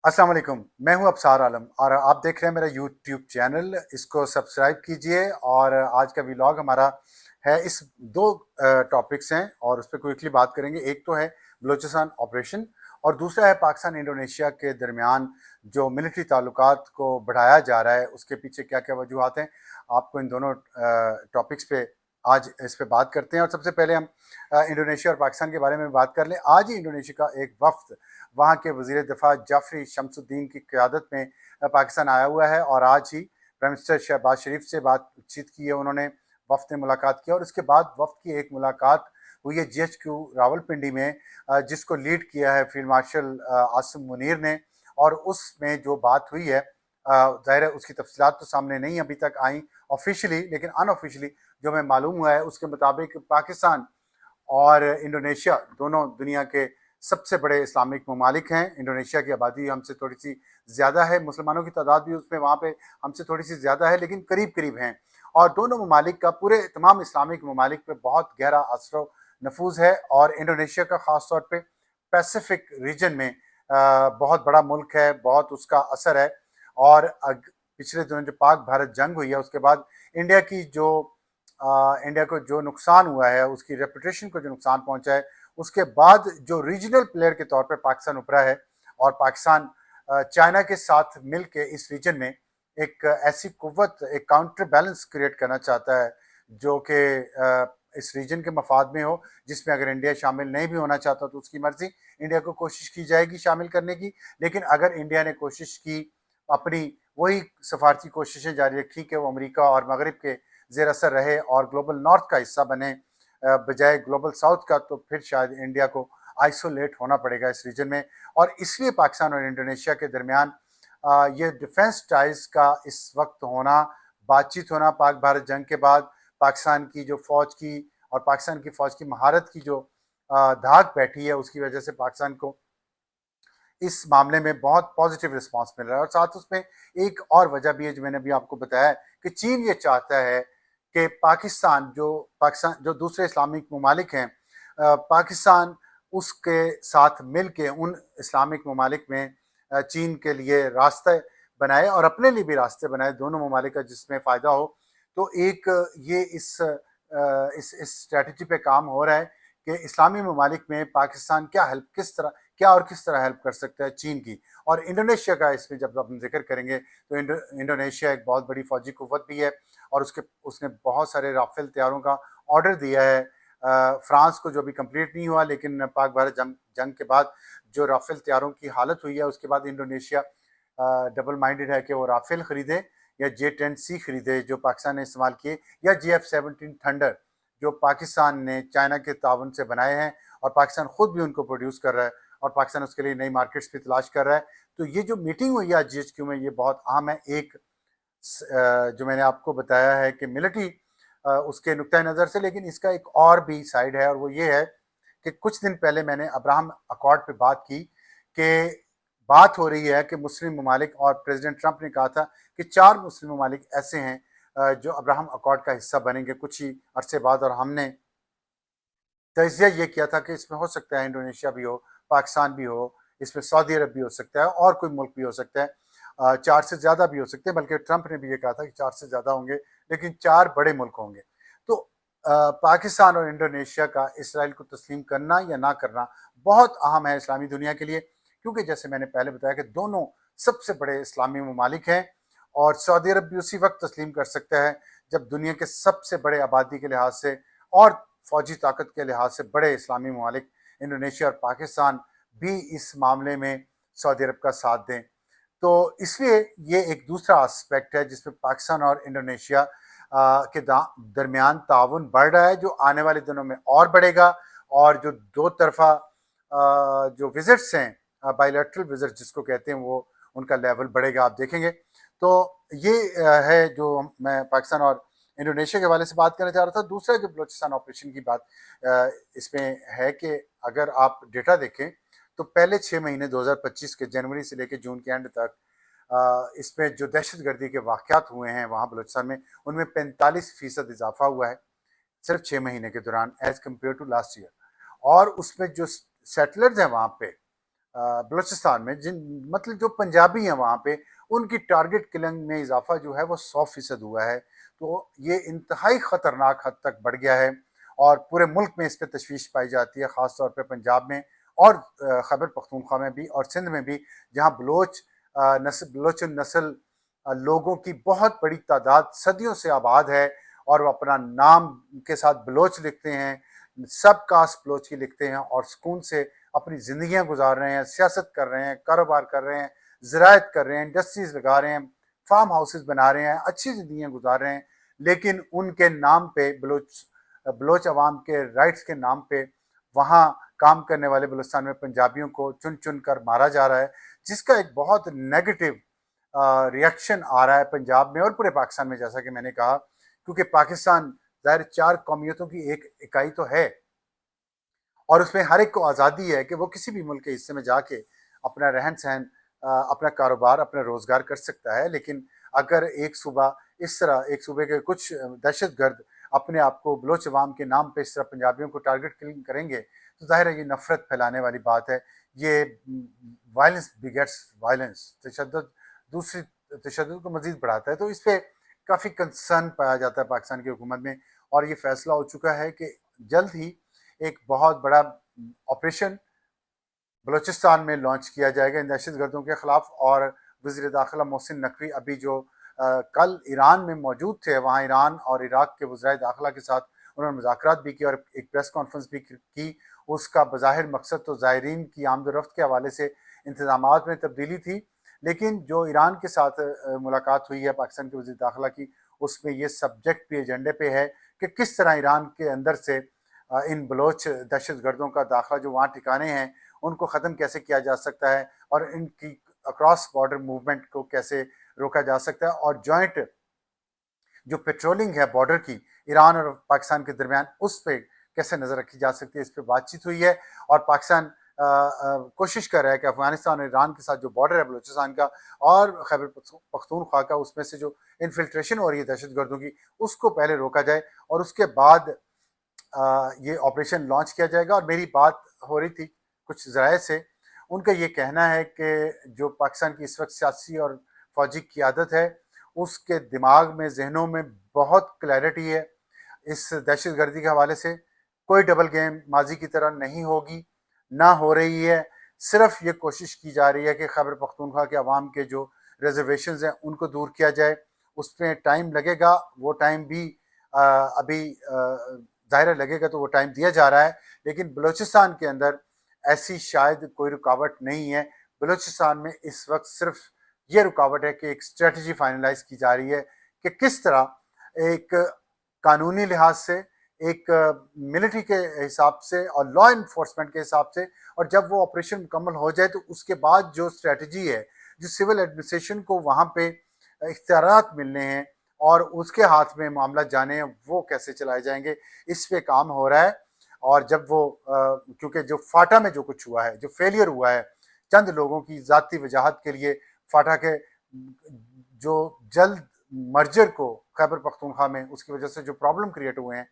अस्सलाम वालेकुम। मैं हूं अबसार आलम और आप देख रहे हैं मेरा यूट्यूब चैनल। इसको सब्सक्राइब कीजिए। और आज का व्लॉग हमारा है, इस दो टॉपिक्स हैं और उस पर क्विकली बात करेंगे। एक तो है बलूचिस्तान ऑपरेशन और दूसरा है पाकिस्तान इंडोनेशिया के दरमियान जो मिलिट्री ताल्लुकात को बढ़ाया जा रहा है, उसके पीछे क्या क्या वजूहात हैं। आपको इन दोनों टॉपिक्स पे आज इस पे बात करते हैं। और सबसे पहले हम इंडोनेशिया और पाकिस्तान के बारे में बात कर लें। आज ही इंडोनेशिया का एक वफ्द वहाँ के वज़ीर दिफ़ा जाफ़री शम्सुद्दीन की क़यादत में पाकिस्तान आया हुआ है और आज ही प्राइम मिनिस्टर शहबाज शरीफ से बातचीत की है उन्होंने। वफ़द ने मुलाकात की और उसके बाद वफ़द की एक मुलाकात हुई है GHQ रावलपिंडी में, जिसको लीड किया है फील्ड मार्शल आसिम मुनीर ने। और उसमें जो बात हुई है, ज़ाहिर है उसकी तफसीलात तो सामने नहीं अभी तक आई ऑफिशियली, लेकिन अनऑफिशियली जो हमें मालूम हुआ है उसके मुताबिक पाकिस्तान और इंडोनेशिया दोनों दुनिया के सबसे बड़े इस्लामिक ममालिक हैं। इंडोनेशिया की आबादी हमसे थोड़ी सी ज़्यादा है, मुसलमानों की तादाद भी उसमें वहाँ पे हमसे थोड़ी सी ज़्यादा है, लेकिन करीब करीब हैं। और दोनों ममालिक का पूरे तमाम इस्लामिक ममालिक पे बहुत गहरा असर नफूज है। और इंडोनेशिया का ख़ास तौर पर पैसिफिक रीजन में बहुत बड़ा मुल्क है, बहुत उसका असर है। और पिछले दिनों जो पाक भारत जंग हुई है उसके बाद इंडिया की जो इंडिया को जो नुकसान हुआ है, उसकी रेपुटेशन को जो नुकसान पहुंचा है, उसके बाद जो रीजनल प्लेयर के तौर पे पाकिस्तान उभरा है। और पाकिस्तान चाइना के साथ मिल के इस रीजन में एक ऐसी कुव्वत, एक काउंटर बैलेंस क्रिएट करना चाहता है जो कि इस रीजन के मफाद में हो, जिसमें अगर इंडिया शामिल नहीं भी होना चाहता तो उसकी मर्जी, इंडिया को कोशिश की जाएगी शामिल करने की। लेकिन अगर इंडिया ने कोशिश की, अपनी वही सफारती कोशिशें जारी रखी कि वो अमेरिका और मगरब के जेर असर रहे और ग्लोबल नॉर्थ का हिस्सा बने बजाय ग्लोबल साउथ का, तो फिर शायद इंडिया को आइसोलेट होना पड़ेगा इस रीजन में। और इसलिए पाकिस्तान और इंडोनेशिया के दरमियान ये डिफेंस टाइज का इस वक्त होना, बातचीत होना पाक भारत जंग के बाद, पाकिस्तान की जो फौज की और पाकिस्तान की फौज की महारत की जो धाक बैठी है, उसकी वजह से पाकिस्तान को इस मामले में बहुत पॉजिटिव रिस्पांस मिल रहा है। और साथ उसमें एक और वजह भी है जो मैंने अभी आपको बताया है कि चीन ये चाहता है कि पाकिस्तान जो दूसरे इस्लामिक ममालिक हैं, पाकिस्तान उसके साथ मिल के उन इस्लामिक ममालिक में चीन के लिए रास्ते बनाए और अपने लिए भी रास्ते बनाए, दोनों ममालिक का जिसमें फ़ायदा हो। तो एक ये इस स्ट्रेटजी पे काम हो रहा है कि इस्लामी ममालिक में पाकिस्तान क्या और किस तरह हेल्प कर सकता है चीन की। और इंडोनेशिया का इसमें जब हम जिक्र करेंगे तो इंडोनेशिया एक बहुत बड़ी फौजी कुव्वत भी है और उसने बहुत सारे राफेल तैयारों का ऑर्डर दिया है फ्रांस को, जो भी कंप्लीट नहीं हुआ। लेकिन पाक भारत जंग के बाद जो राफेल तैयारों की हालत हुई है, उसके बाद इंडोनेशिया डबल माइंडेड है कि वो राफेल खरीदे या J-10C खरीदे जो पाकिस्तान ने इस्तेमाल किए, या GF-17 थंडर जो पाकिस्तान ने चाइना के ताउन से बनाए हैं और पाकिस्तान खुद भी उनको प्रोड्यूस कर रहा है और पाकिस्तान उसके लिए नई मार्केट्स भी तलाश कर रहा है। तो ये जो मीटिंग हुई है GHQ में, ये बहुत अहम है। एक जो मैंने आपको बताया है कि मिलिट्री उसके नुक्ता नज़र से, लेकिन इसका एक और भी साइड है और वो ये है कि कुछ दिन पहले मैंने अब्राहम अकॉर्ड पे बात की कि बात हो रही है कि मुस्लिम ममालिक, और प्रेसिडेंट ट्रंप ने कहा था कि 4 मुस्लिम ममालिक ऐसे हैं जो अब्राहम अकॉर्ड का हिस्सा बनेंगे कुछ ही अरसे बाद। और हमने तजिया ये किया था कि इसमें हो सकता है इंडोनेशिया भी हो, पाकिस्तान भी हो, इसमें सऊदी अरब भी हो सकता है और कोई मुल्क भी हो सकता है। 4 से ज़्यादा भी हो सकते हैं, बल्कि ट्रंप ने भी ये कहा था कि 4 से ज़्यादा होंगे, लेकिन 4 बड़े मुल्क होंगे। तो पाकिस्तान और इंडोनेशिया का इसराइल को तस्लीम करना या ना करना बहुत अहम है इस्लामी दुनिया के लिए, क्योंकि जैसे मैंने पहले बताया कि दोनों सबसे बड़े इस्लामी ममालिक हैं। और सऊदी अरब भी उसी वक्त तस्लीम कर सकता है जब दुनिया के सबसे बड़े आबादी के लिहाज से और फौजी ताकत के लिहाज से बड़े इस्लामी ममालिक इंडोनेशिया और पाकिस्तान भी इस मामले में सऊदी अरब का साथ दें। तो इसलिए ये एक दूसरा एस्पेक्ट है जिसमें पाकिस्तान और इंडोनेशिया के दरमियान ताउन बढ़ रहा है, जो आने वाले दिनों में और बढ़ेगा। और जो दो तरफा जो विजिट्स हैं, बायलैटरल विजिट जिसको कहते हैं, वो उनका लेवल बढ़ेगा, आप देखेंगे। तो ये है जो मैं पाकिस्तान और इंडोनेशिया के हवाले से बात करना चाह रहा था। दूसरा जो बलूचिस्तान ऑपरेशन की बात इसमें है कि अगर आप डेटा देखें तो पहले 6 महीने 2025 के जनवरी से लेकर जून के एंड तक इसमें जो दहशतगर्दी के वाक़यात हुए हैं वहाँ बलूचिस्तान में, उनमें 45% इजाफा हुआ है सिर्फ 6 महीने के दौरान as compare to last year. और उसमें जो सेटलर्स हैं वहाँ पे, بلوچستان میں مطلب جو پنجابی ہیں وہاں پہ ان کی ٹارگٹ کلنگ میں اضافہ جو ہے وہ 100% ہوا ہے. تو یہ انتہائی خطرناک حد تک بڑھ گیا ہے اور پورے ملک میں اس پہ تشویش پائی جاتی ہے، خاص طور پہ پنجاب میں اور خیبر پختونخوا میں بھی اور سندھ میں بھی، جہاں بلوچ نسل لوگوں کی بہت بڑی تعداد صدیوں سے آباد ہے اور وہ اپنا نام کے ساتھ بلوچ لکھتے ہیں، سب کاسٹ بلوچ کی لکھتے ہیں اور سکون سے اپنی زندگیاں گزار رہے ہیں، سیاست کر رہے ہیں، کاروبار کر رہے ہیں، زراعت کر رہے ہیں، انڈسٹریز لگا رہے ہیں، فارم ہاؤسز بنا رہے ہیں، اچھی زندگیاں گزار رہے ہیں. لیکن ان کے نام پہ بلوچ عوام کے رائٹس کے نام پہ وہاں کام کرنے والے بلوچستان میں پنجابیوں کو چن چن کر مارا جا رہا ہے، جس کا ایک بہت نیگیٹو ریئیکشن آ رہا ہے پنجاب میں اور پورے پاکستان میں، جیسا کہ میں نے کہا، کیونکہ پاکستان ظاہر 4 قومیتوں کی ایک اکائی تو ہے اور اس میں ہر ایک کو آزادی ہے کہ وہ کسی بھی ملک کے حصے میں جا کے اپنا رہن سہن، اپنا کاروبار، اپنا روزگار کر سکتا ہے. لیکن اگر ایک صوبہ اس طرح، ایک صوبے کے کچھ دہشت گرد اپنے آپ کو بلوچ عوام کے نام پہ اس طرح پنجابیوں کو ٹارگٹ کلنگ کریں گے تو ظاہر ہے یہ نفرت پھیلانے والی بات ہے. یہ وائلنس بگیٹس وائلنس، تشدد کو مزید بڑھاتا ہے. تو اس پہ کافی کنسرن پایا جاتا ہے پاکستان کی حکومت میں اور یہ فیصلہ ہو چکا ہے کہ جلد ہی ایک بہت بڑا آپریشن بلوچستان میں لانچ کیا جائے گا ان دہشت گردوں کے خلاف. اور وزیر داخلہ محسن نقوی ابھی جو کل ایران میں موجود تھے، وہاں ایران اور عراق کے وزرائے داخلہ کے ساتھ انہوں نے مذاکرات بھی کی اور ایک پریس کانفرنس بھی کی. اس کا بظاہر مقصد تو زائرین کی آمد و رفت کے حوالے سے انتظامات میں تبدیلی تھی، لیکن جو ایران کے ساتھ ملاقات ہوئی ہے پاکستان کے وزیر داخلہ کی، اس میں یہ سبجیکٹ بھی ایجنڈے پہ ہے کہ کس طرح ایران کے اندر سے ان بلوچ دہشت گردوں کا داخلہ جو وہاں ٹھکانے ہیں ان کو ختم کیسے کیا جا سکتا ہے اور ان کی اکراس بارڈر موومنٹ کو کیسے روکا جا سکتا ہے. اور جوائنٹ جو پیٹرولنگ ہے بارڈر کی ایران اور پاکستان کے درمیان، اس پہ کیسے نظر رکھی جا سکتی ہے، اس پہ بات چیت ہوئی ہے. اور پاکستان کوشش کر رہا ہے کہ افغانستان اور ایران کے ساتھ جو بارڈر ہے بلوچستان کا اور خیبر پختونخوا کا، اس میں سے جو انفلٹریشن ہو رہی ہے دہشت گردوں کی، اس کو پہلے روکا جائے اور اس کے بعد یہ آپریشن لانچ کیا جائے گا. اور میری بات ہو رہی تھی کچھ ذرائع سے، ان کا یہ کہنا ہے کہ جو پاکستان کی اس وقت سیاسی اور فوجی قیادت ہے، اس کے دماغ میں، ذہنوں میں بہت کلیئرٹی ہے اس دہشت گردی کے حوالے سے. کوئی ڈبل گیم ماضی کی طرح نہیں ہوگی، نہ ہو رہی ہے. صرف یہ کوشش کی جا رہی ہے کہ خیبر پختونخوا کے عوام کے جو ریزرویشنز ہیں ان کو دور کیا جائے. اس میں ٹائم لگے گا، وہ ٹائم بھی ابھی ظاہر لگے گا تو وہ ٹائم دیا جا رہا ہے. لیکن بلوچستان کے اندر ایسی شاید کوئی رکاوٹ نہیں ہے. بلوچستان میں اس وقت صرف یہ رکاوٹ ہے کہ ایک اسٹریٹجی فائنلائز کی جا رہی ہے کہ کس طرح ایک قانونی لحاظ سے، ایک ملٹری کے حساب سے اور لا انفورسمنٹ کے حساب سے، اور جب وہ آپریشن مکمل ہو جائے تو اس کے بعد جو اسٹریٹجی ہے، جو سول ایڈمنسٹریشن کو وہاں پہ اختیارات ملنے ہیں اور اس کے ہاتھ میں معاملات جانے ہیں، وہ کیسے چلائے جائیں گے، اس پہ کام ہو رہا ہے. اور جب وہ کیونکہ جو فاٹا میں جو کچھ ہوا ہے، جو فیلئر ہوا ہے چند لوگوں کی ذاتی وجاہت کے لیے، فاٹا کے جو جلد مرجر کو خیبر پختونخوا میں اس کی وجہ سے جو پرابلم کریٹ ہوئے ہیں،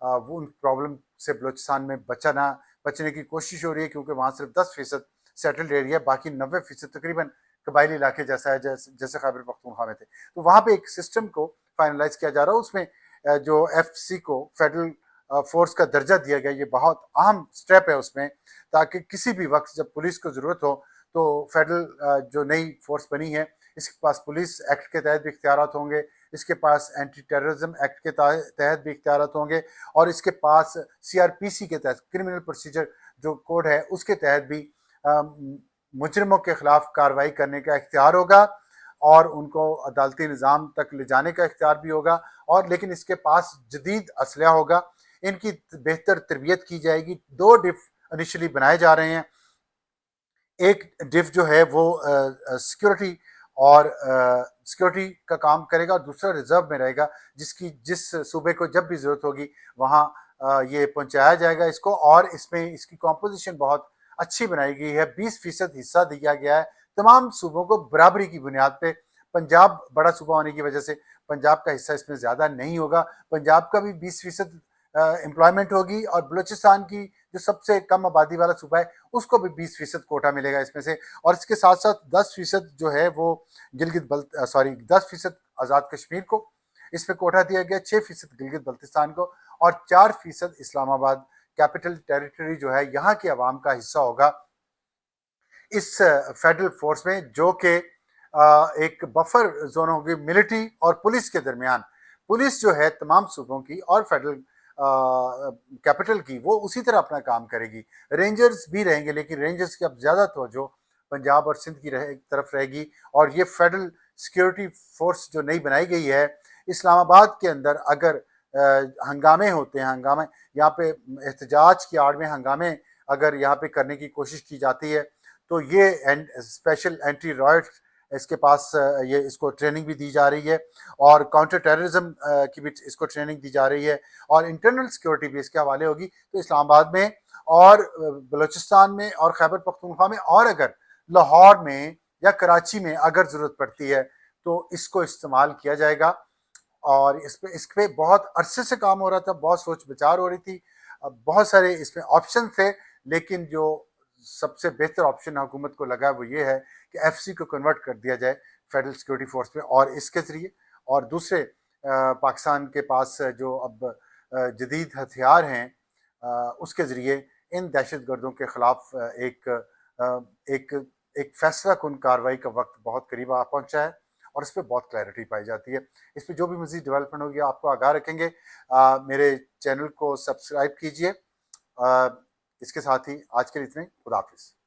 وہ ان پرابلم سے بلوچستان میں بچنے کی کوشش ہو رہی ہے، کیونکہ وہاں صرف 10% سیٹلڈ ایریا، باقی 90% تقریباً قبائلی علاقے جیسا ہے جیسے خیبر پختونخوا میں تھے. تو وہاں پہ ایک سسٹم کو فائنلائز کیا جا رہا ہے. اس میں جو ایف سی کو فیڈرل فورس کا درجہ دیا گیا، یہ بہت اہم سٹیپ ہے اس میں، تاکہ کسی بھی وقت جب پولیس کو ضرورت ہو تو فیڈرل جو نئی فورس بنی ہے، اس کے پاس پولیس ایکٹ کے تحت بھی اختیارات ہوں گے، اس کے پاس اینٹی ٹیررزم ایکٹ کے تحت بھی اختیارات ہوں گے، اور اس کے پاس CRPC کے تحت، کرمنل پروسیجر جو کوڈ ہے اس کے تحت بھی مجرموں کے خلاف کارروائی کرنے کا اختیار ہوگا اور ان کو عدالتی نظام تک لے جانے کا اختیار بھی ہوگا. اور لیکن اس کے پاس جدید اسلحہ ہوگا، ان کی بہتر تربیت کی جائے گی. 2 ڈف انیشلی بنائے جا رہے ہیں. ایک ڈف جو ہے وہ سیکیورٹی اور سیکیورٹی کا کام کرے گا، اور دوسرا ریزرو میں رہے گا، جس صوبے کو جب بھی ضرورت ہوگی وہاں یہ پہنچایا جائے گا اس کو. اور اس میں اس کی کمپوزیشن بہت اچھی بنائی گئی ہے. 20% حصہ دیا گیا ہے تمام صوبوں کو برابری کی بنیاد پہ. پنجاب بڑا صوبہ ہونے کی وجہ سے پنجاب کا حصہ اس میں زیادہ نہیں ہوگا، پنجاب کا بھی 20% एम्प्लॉयमेंट होगी और बलूचिस्तान की जो सबसे कम आबादी वाला सूबा है उसको भी 20% कोटा मिलेगा इसमें से, और इसके साथ साथ 10% जो है वो 10% आज़ाद कश्मीर को इसमें कोटा दिया गया, 6% गिलगित बल्तिस्तान को और 4% इस्लामाबाद कैपिटल टेरिटरी जो है यहाँ की आवाम का हिस्सा होगा इस फेडरल फोर्स में, जो कि एक बफर जोन होगी मिलिट्री और पुलिस के दरमियान। पुलिस जो है तमाम सूबों की और फेडरल कैपिटल की वो उसी तरह अपना काम करेगी। रेंजर्स भी रहेंगे, लेकिन रेंजर्स की अब ज़्यादा तवज्जो पंजाब और सिंध की तरफ रहेगी। और ये फेडरल सिक्योरिटी फोर्स जो नई बनाई गई है, इस्लामाबाद के अंदर अगर हंगामे होते हैं, हंगामे यहाँ पे एहतजाज की आड़ में हंगामे अगर यहाँ पे करने की कोशिश की जाती है, तो ये स्पेशल एंटी रॉयट इसके पास ये इसको ट्रेनिंग भी दी जा रही है और काउंटर टेररिज्म की भी इसको ट्रेनिंग दी जा रही है और इंटरनल सिक्योरिटी भी इसके हवाले होगी। तो इस्लामाबाद में और बलूचिस्तान में और खैबर पख्तूनख्वा में और अगर लाहौर में या कराची में अगर ज़रूरत पड़ती है तो इसको इस्तेमाल किया जाएगा। और इस पे बहुत अरसे से काम हो रहा था, बहुत सोच विचार हो रही थी, बहुत सारे इसमें ऑप्शन थे, लेकिन जो सबसे बेहतर ऑप्शन हुकूमत को लगा वो ये है कि एफसी को कन्वर्ट कर दिया जाए फेडरल सिक्योरिटी फोर्स में, और इसके ज़रिए और दूसरे पाकिस्तान के पास जो अब जदीद हथियार हैं उसके ज़रिए इन दहशत गर्दों के ख़िलाफ़ एक एक फैसला कुन कार्रवाई का वक्त बहुत करीब आ पहुँचा है और इस पर बहुत क्लैरिटी पाई जाती है। इस पर जो भी मज़ीद डेवलपमेंट होगी आपको आगाह रखेंगे। मेरे चैनल को सब्सक्राइब कीजिए। इसके साथ ही आज के लिए इतने, खुदा हाफिज़।